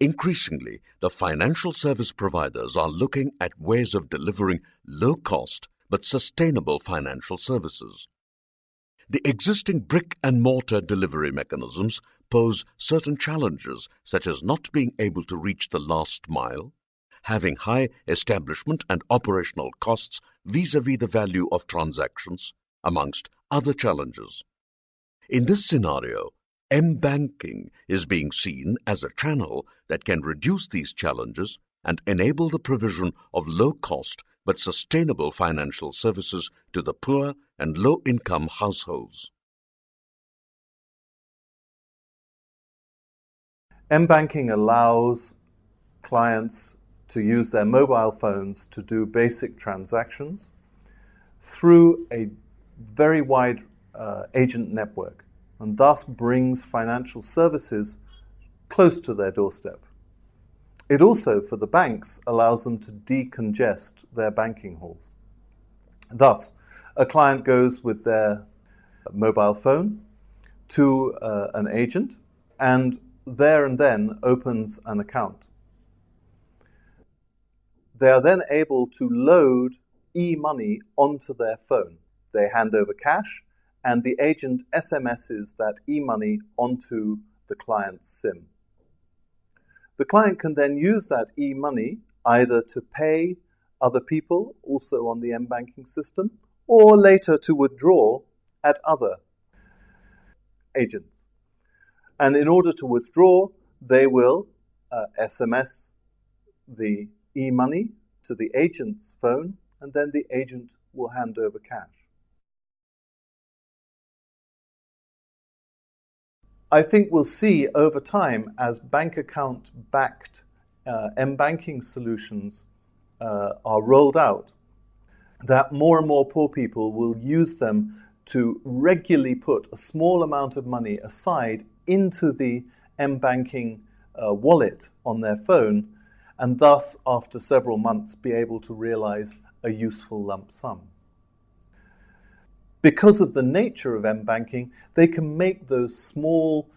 Increasingly, the financial service providers are looking at ways of delivering low-cost but sustainable financial services. The existing brick-and-mortar delivery mechanisms pose certain challenges, such as not being able to reach the last mile, having high establishment and operational costs vis-à-vis the value of transactions, amongst other challenges. In this scenario, M-banking is being seen as a channel that can reduce these challenges and enable the provision of low-cost but sustainable financial services to the poor and low-income households. M-banking allows clients to use their mobile phones to do basic transactions through a very wide agent network, and thus brings financial services close to their doorstep. It also, for the banks, allows them to decongest their banking halls. Thus, a client goes with their mobile phone to an agent and there and then opens an account. They are then able to load e-money onto their phone. They hand over cash, and the agent SMSs that e-money onto the client's SIM. The client can then use that e-money either to pay other people, also on the M-banking system, or later to withdraw at other agents. And in order to withdraw, they will SMS the e-money to the agent's phone, and then the agent will hand over cash. I think we'll see over time, as bank account-backed M-banking solutions are rolled out, that more and more poor people will use them to regularly put a small amount of money aside into the M-banking wallet on their phone, and thus, after several months, be able to realize a useful lump sum. Because of the nature of M-banking, they can make those small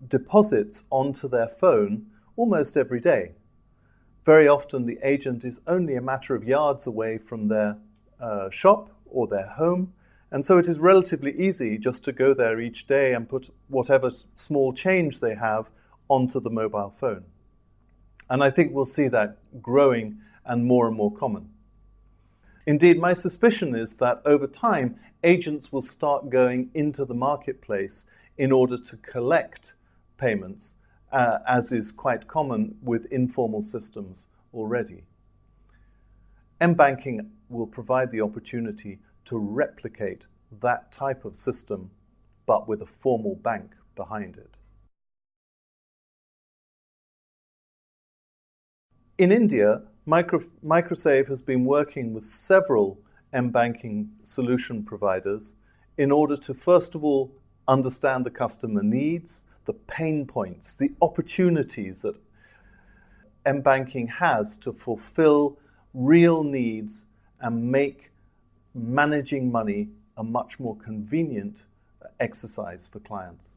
deposits onto their phone almost every day. Very often the agent is only a matter of yards away from their shop or their home, and so it is relatively easy just to go there each day and put whatever small change they have onto the mobile phone. And I think we'll see that growing and more common. Indeed, my suspicion is that over time, agents will start going into the marketplace in order to collect payments, as is quite common with informal systems already. M-banking will provide the opportunity to replicate that type of system, but with a formal bank behind it. In India, MicroSave has been working with several M-banking solution providers in order to, first of all, understand the customer needs, the pain points, the opportunities that M-banking has to fulfill real needs and make managing money a much more convenient exercise for clients.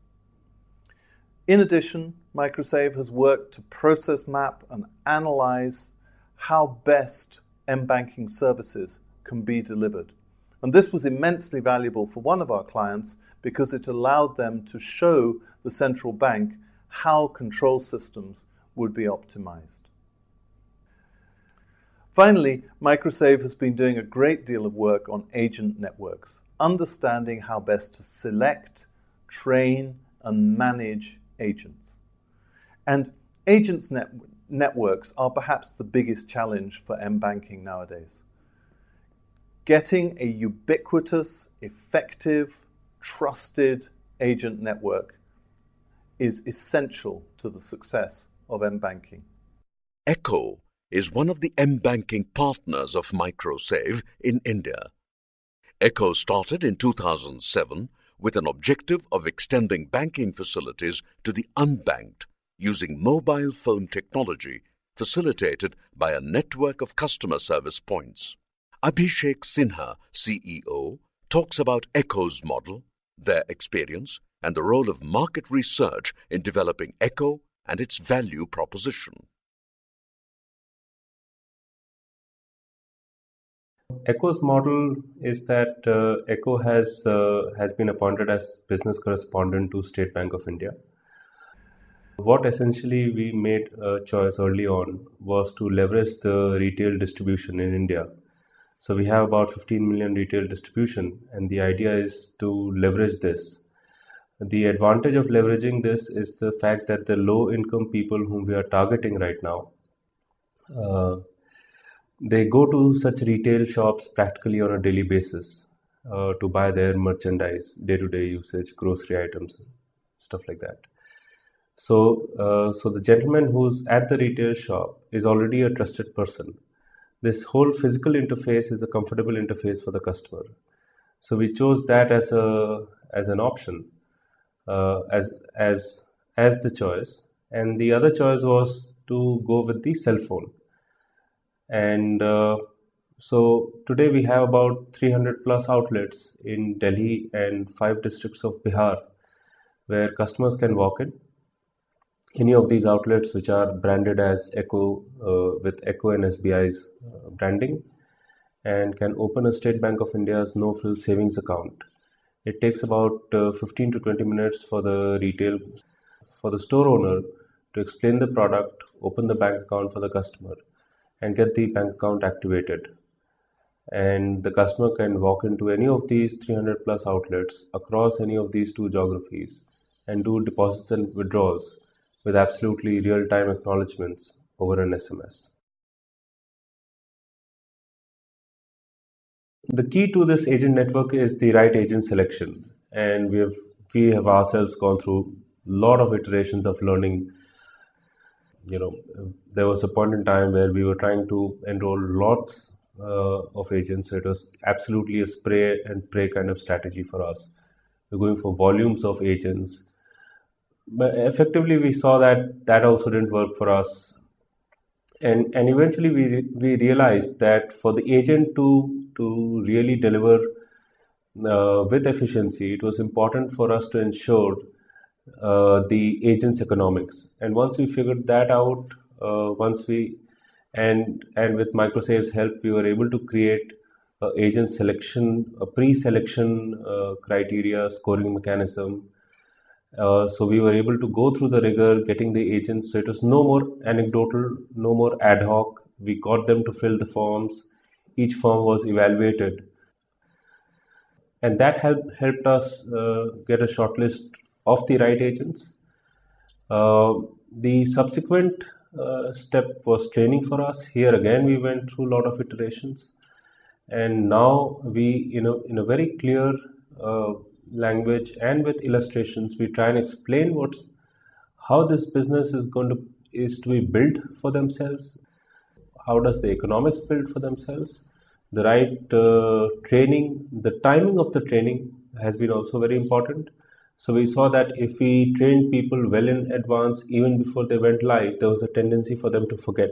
In addition, MicroSave has worked to process map and analyze how best M-banking services can be delivered. And this was immensely valuable for one of our clients because it allowed them to show the central bank how control systems would be optimized. Finally, MicroSave has been doing a great deal of work on agent networks, understanding how best to select, train, and manage agents. And agents networks are perhaps the biggest challenge for M-banking nowadays. Getting a ubiquitous, effective, trusted agent network is essential to the success of M-banking. Echo is one of the M-banking partners of MicroSave in India. Echo started in 2007 with an objective of extending banking facilities to the unbanked using mobile phone technology facilitated by a network of customer service points. Abhishek Sinha, CEO, talks about Echo's model, their experience, and the role of market research in developing Echo and its value proposition. Echo's model is that Echo has been appointed as business correspondent to State Bank of India. What essentially we made a choice early on was to leverage the retail distribution in India. So we have about 15 million retail distribution, and the idea is to leverage this. The advantage of leveraging this is the fact that the low income people whom we are targeting right now, uh, they go to such retail shops practically on a daily basis to buy their merchandise, day-to-day usage, grocery items, stuff like that. So the gentleman who's at the retail shop is already a trusted person. This whole physical interface is a comfortable interface for the customer. So we chose that as an option, as the choice, and the other choice was to go with the cell phone. And so today we have about 300 plus outlets in Delhi and 5 districts of Bihar where customers can walk in. Any of these outlets which are branded as Echo with Echo and SBI's branding, and can open a State Bank of India's no-frills savings account. It takes about 15 to 20 minutes for the store owner to explain the product, open the bank account for the customer, and get the bank account activated. And the customer can walk into any of these 300 plus outlets across any of these two geographies and do deposits and withdrawals with absolutely real-time acknowledgements over an SMS. The key to this agent network is the right agent selection, and we have ourselves gone through a lot of iterations of learning. There was a point in time where we were trying to enroll lots of agents, so it was absolutely a spray and pray kind of strategy for us. We're going for volumes of agents, but effectively we saw that that also didn't work for us, and eventually we realized that for the agent to really deliver with efficiency, it was important for us to ensure the agent's economics. And once we figured that out, once we and with MicroSave's help, we were able to create agent selection, a pre-selection criteria scoring mechanism. So we were able to go through the rigor, getting the agents. So it was no more anecdotal, no more ad hoc. We got them to fill the forms. Each form was evaluated, and that helped us get a short list of the right agents. The subsequent step was training for us. Here again, we went through a lot of iterations, and now we, in a very clear language and with illustrations, we try and explain how this business is to be built for themselves. How does the economics build for themselves? The right training, the timing of the training has been also very important. So we saw that if we trained people well in advance, even before they went live, there was a tendency for them to forget.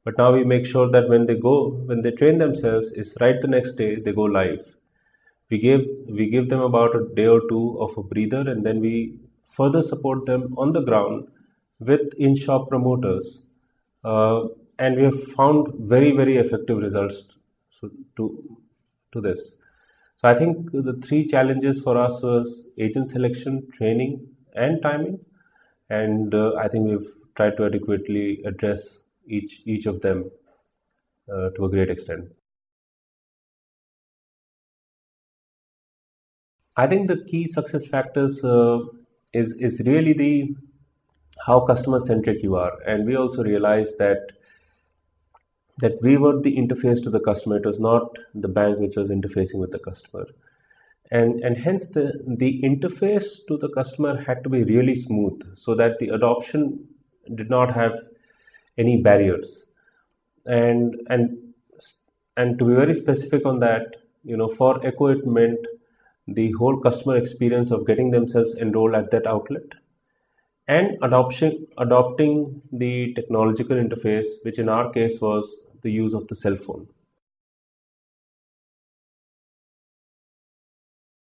But now we make sure that when they train themselves, it's right the next day they go live. We give them about a day or two of a breather, and then we further support them on the ground with in-shop promoters, and we have found very, very effective results to this. So I think the three challenges for us was agent selection, training, and timing, and I think we've tried to adequately address each of them to a great extent. I think the key success factors is really the how customer centric you are, and we also realized that we were the interface to the customer. It was not the bank which was interfacing with the customer, and hence the interface to the customer had to be really smooth so that the adoption did not have any barriers. And and and to be very specific on that, for Echo, it meant the whole customer experience of getting themselves enrolled at that outlet, and adopting the technological interface, which in our case was the use of the cell phone.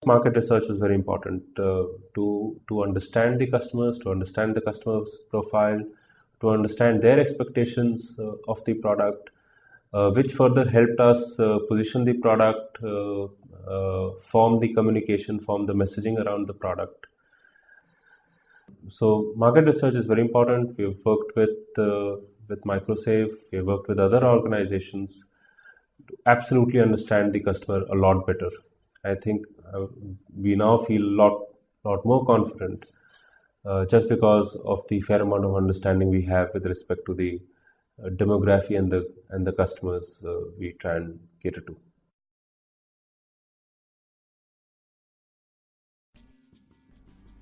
Market research is very important to understand the customers, to understand the customer's profile, to understand their expectations of the product, which further helped us position the product, form the communication, form the messaging around the product. So market research is very important. We have worked with MicroSave. We have worked with other organizations to absolutely understand the customer a lot better. I think we now feel a lot more confident just because of the fair amount of understanding we have with respect to the demography and the customers we try and cater to.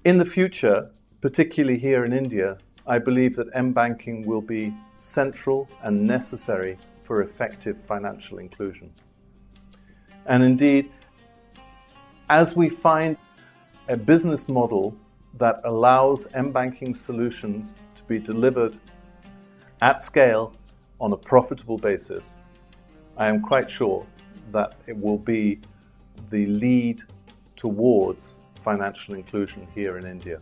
In the future, particularly here in India, I believe that M-banking will be central and necessary for effective financial inclusion. And indeed, as we find a business model that allows M-banking solutions to be delivered at scale on a profitable basis, I am quite sure that it will be the lead towards financial inclusion here in India.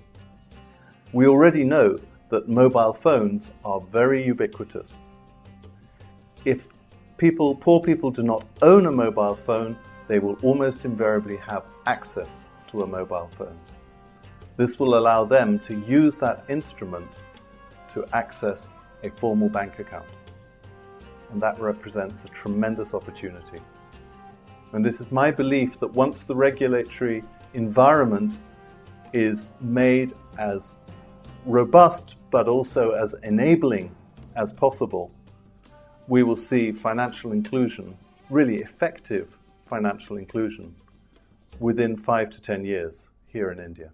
We already know that mobile phones are very ubiquitous. If poor people do not own a mobile phone, they will almost invariably have access to a mobile phone. This will allow them to use that instrument to access a formal bank account. And that represents a tremendous opportunity. And this is my belief that once the regulatory environment is made as robust but also as enabling as possible, we will see financial inclusion, really effective financial inclusion, within 5 to 10 years here in India.